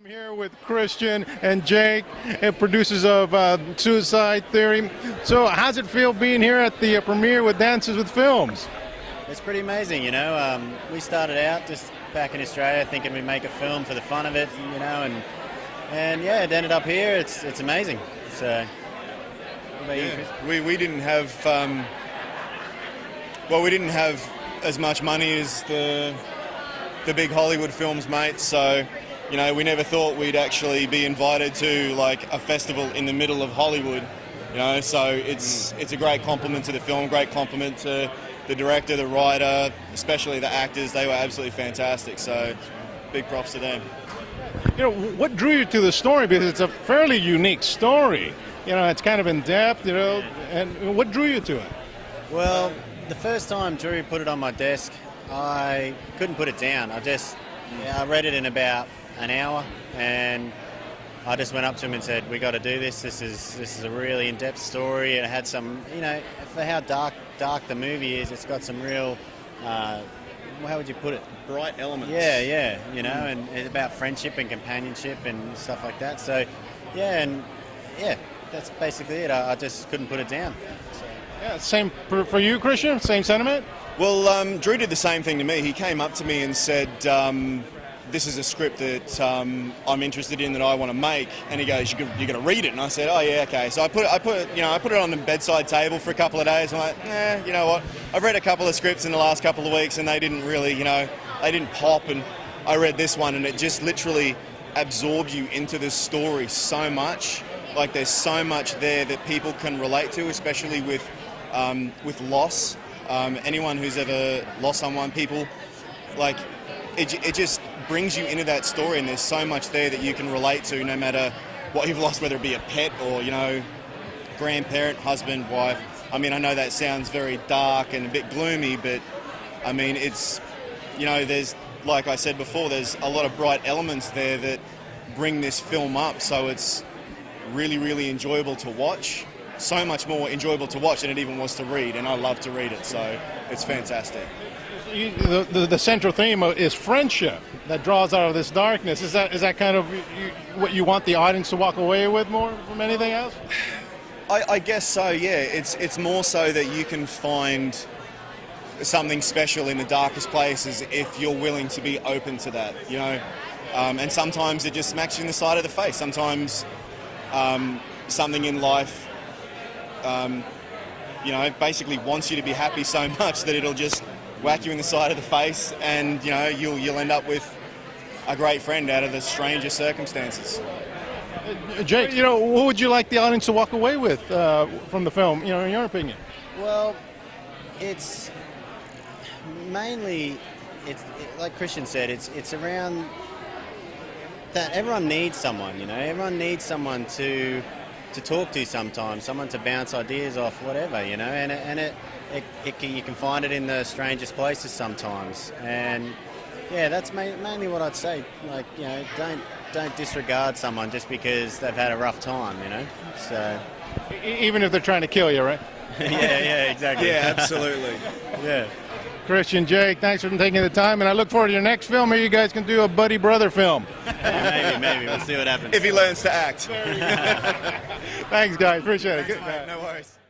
I'm here with Christian and Jake, producers of Suicide Theory. So how's it feel being here at the premiere with Dances with Films? It's pretty amazing, you know. We started out just back in Australia thinking we'd make a film for the fun of it, you know, and yeah, it ended up here. It's amazing. So, what about you, Chris? We didn't have we didn't have as much money as the big Hollywood films, mate. So, you know, we never thought we'd actually be invited to like a festival in the middle of Hollywood. You know, so it's a great compliment to the film, great compliment to the director, the writer, especially the actors. They were absolutely fantastic. So, big props to them. You know, what drew you to the story? Because it's a fairly unique story. You know, it's kind of in depth. You know, and what drew you to it? Well, the first time Drew put it on my desk, I couldn't put it down. I read it in about an hour, and I just went up to him and said, "We got to do this. This is a really in-depth story." And it had some, you know, for how dark the movie is, it's got some real, how would you put it? Bright elements. Yeah, you know, and it's about friendship and companionship and stuff like that. So, yeah, that's basically it. I just couldn't put it down. So. Yeah, same for you, Christian. Same sentiment. Well, Drew did the same thing to me. He came up to me and said, "This is a script that I'm interested in, that I want to make." And he goes, "You're going to read it?" And I said, "Oh yeah, okay." So I put it on the bedside table for a couple of days. I'm like, you know what? I've read a couple of scripts in the last couple of weeks, and they didn't really, you know, they didn't pop. And I read this one, and it just literally absorbs you into this story so much. Like, there's so much there that people can relate to, especially with loss. Anyone who's ever lost someone, people, like, it just brings you into that story, and there's so much there that you can relate to, no matter what you've lost, whether it be a pet or, you know, grandparent, husband, wife. I mean, I know that sounds very dark and a bit gloomy, but I mean, it's, you know, there's, like I said before, there's a lot of bright elements there that bring this film up, so it's really, really enjoyable to watch. So much more enjoyable to watch than it even was to read, and I love to read it, so it's fantastic. The central theme is friendship that draws out of this darkness. Is that kind of what you want the audience to walk away with more from anything else? I guess so, yeah. It's more so that you can find something special in the darkest places if you're willing to be open to that, you know. And sometimes it just smacks you in the side of the face. Sometimes something in life, you know, basically wants you to be happy so much that it'll just whack you in the side of the face, and, you know, you'll end up with a great friend out of the strangest circumstances. Jake, you know, what would you like the audience to walk away with from the film, you know, in your opinion? Well, it's mainly, like Christian said, it's around that everyone needs someone, you know, everyone needs someone to talk to sometimes, someone to bounce ideas off, whatever, you know, and you can find it in the strangest places sometimes, and yeah, that's mainly what I'd say. Like, you know, don't disregard someone just because they've had a rough time, you know. So even if they're trying to kill you, right? yeah, exactly. Yeah, absolutely. Yeah. Christian, Jake, thanks for taking the time, and I look forward to your next film. Maybe you guys can do a buddy brother film. Maybe we'll see what happens. If he learns to act. Thanks, guys. Appreciate it. Thanks, mate. No worries.